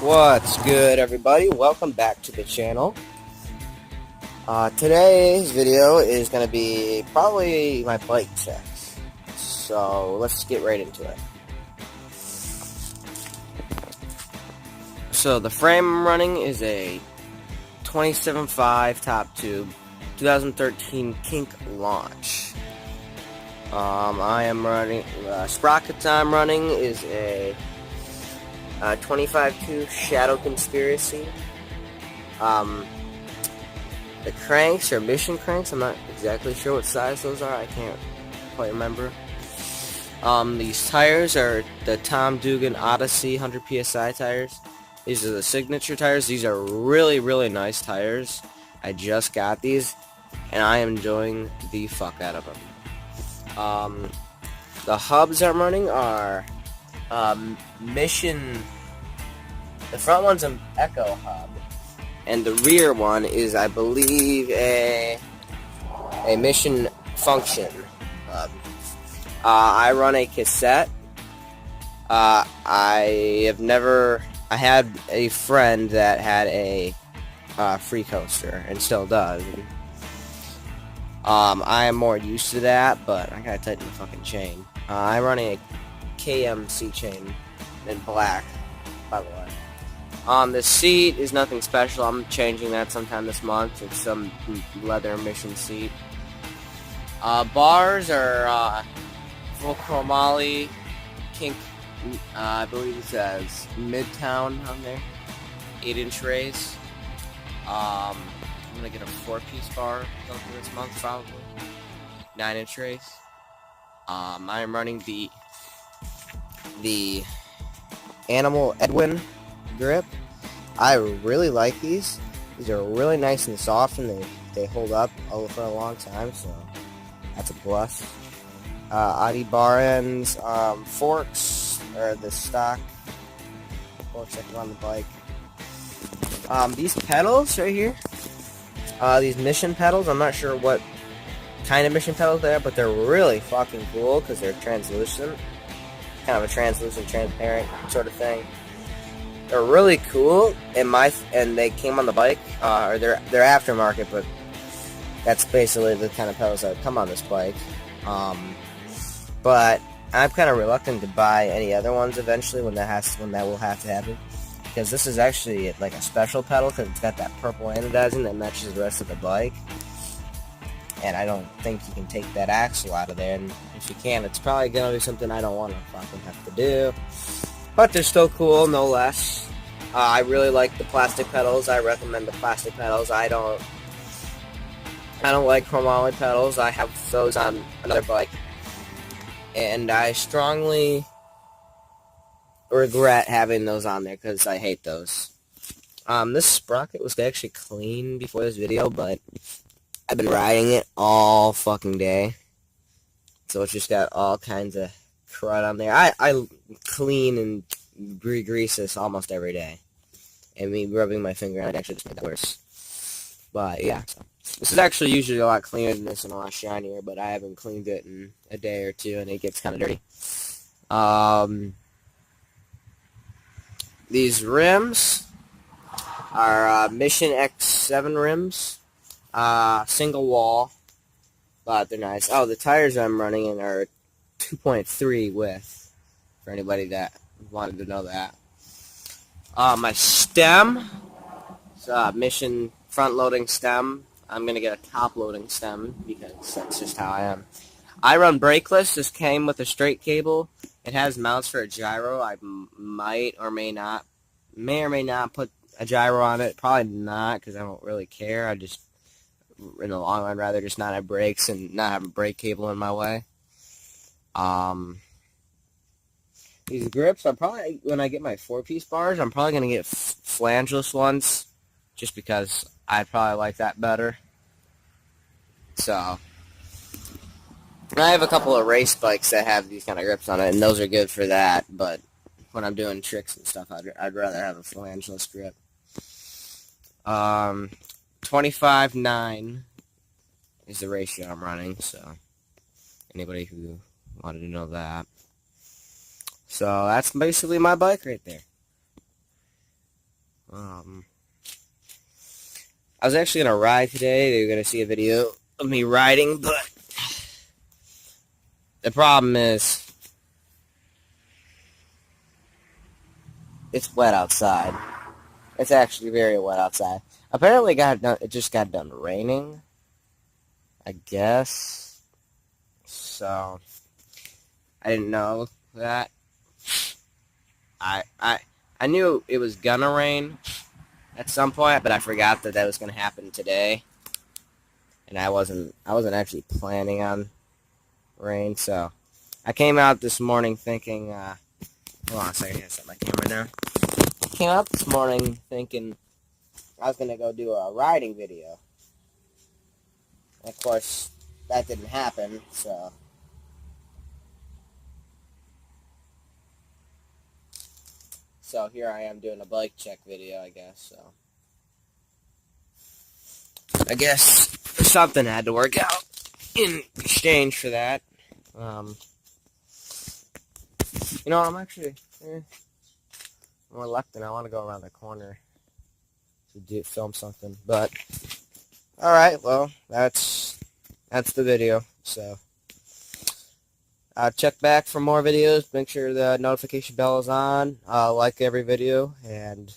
What's good, everybody? Welcome back to the channel. Today's video is going to be probably my bike checks. So let's get right into it. So the frame I'm running is a 27.5 top tube 2013 Kink launch. I am running sprockets I'm running is a 25.2 Shadow Conspiracy. The cranks are Mission cranks. I'm not exactly sure what size those are. I can't quite remember. These tires are the Tom Dugan Odyssey 100 PSI tires. These are the signature tires. These are really, really nice tires. I just got these, and I am enjoying the fuck out of them. The hubs I'm running are Mission. The front one's an Echo hub, and the rear one is, I believe, a Mission Function hub. I run a cassette. I had a friend that had a free coaster and still does. I am more used to that, but I gotta tighten the fucking chain. I'm running a KMC chain in black, by the way. The seat is nothing special. I'm changing that sometime this month. It's some leather Mission seat. Bars are full chromoly Kink. I believe it says Midtown on there. 8-inch race. I'm gonna get a 4-piece bar something this month probably. 9-inch race. I am running the Animal Edwin grip. I really like these. These are really nice and soft, and they hold up for a long time, so that's a plus. Audi bar ends, forks are the stock forks that go on the bike. These pedals right here, these Mission pedals, I'm not sure what kind of Mission pedals they are, but they're really fucking cool because they're translucent. Kind of a translucent, transparent sort of thing. They're really cool, and they came on the bike, or they're aftermarket, but that's basically the kind of pedals that come on this bike. But I'm kind of reluctant to buy any other ones eventually when that will have to happen, because this is actually like a special pedal because it's got that purple anodizing that matches the rest of the bike, and I don't think you can take that axle out of there, and if you can, it's probably gonna be something I don't want to fucking have to do. But they're still cool, no less. I really like the plastic pedals. I recommend the plastic pedals. I don't like chromoly pedals. I have those on another bike, and I strongly regret having those on there because I hate those. This sprocket was actually clean before this video, but I've been riding it all fucking day, so it's just got all kinds of crud on there. I clean and re-grease this almost every day, and me rubbing my finger on it actually just made that worse. But yeah, so this is actually usually a lot cleaner than this and a lot shinier, but I haven't cleaned it in a day or two, and it gets kind of dirty. These rims are Mission X7 rims, single wall, but they're nice. Oh, the tires I'm running in are 2.3 width, for anybody that wanted to know that. My stem, it's Mission front-loading stem. I'm going to get a top-loading stem because that's just how I am. I run brakeless. This came with a straight cable. It has mounts for a gyro. I may or may not put a gyro on it. Probably not because I don't really care. I just, in the long run, rather just not have brakes and not have a brake cable in my way. These grips, I'm probably, when I get my 4-piece bars, I'm probably going to get flangeless ones, just because I'd probably like that better. So, I have a couple of race bikes that have these kind of grips on it, and those are good for that, but when I'm doing tricks and stuff, I'd rather have a flangeless grip. 25-9 is the ratio I'm running, so anybody who wanted to know that. So that's basically my bike right there. I was actually gonna ride today. You're gonna see a video of me riding, but the problem is it's wet outside. It's actually very wet outside. Apparently, it just got done raining, I guess. So I didn't know that. I knew it was gonna rain at some point, but I forgot that was gonna happen today, and I wasn't actually planning on rain. So I came out this morning thinking. Hold on a second, I gotta set my camera down. Came out this morning thinking I was gonna go do a riding video. And of course, that didn't happen. So here I am doing a bike check video, I guess. So I guess something had to work out in exchange for that. You know, I'm actually more reluctant. I want to go around the corner to film something, but all right. Well, that's the video. So check back for more videos. Make sure the notification bell is on. Like every video, and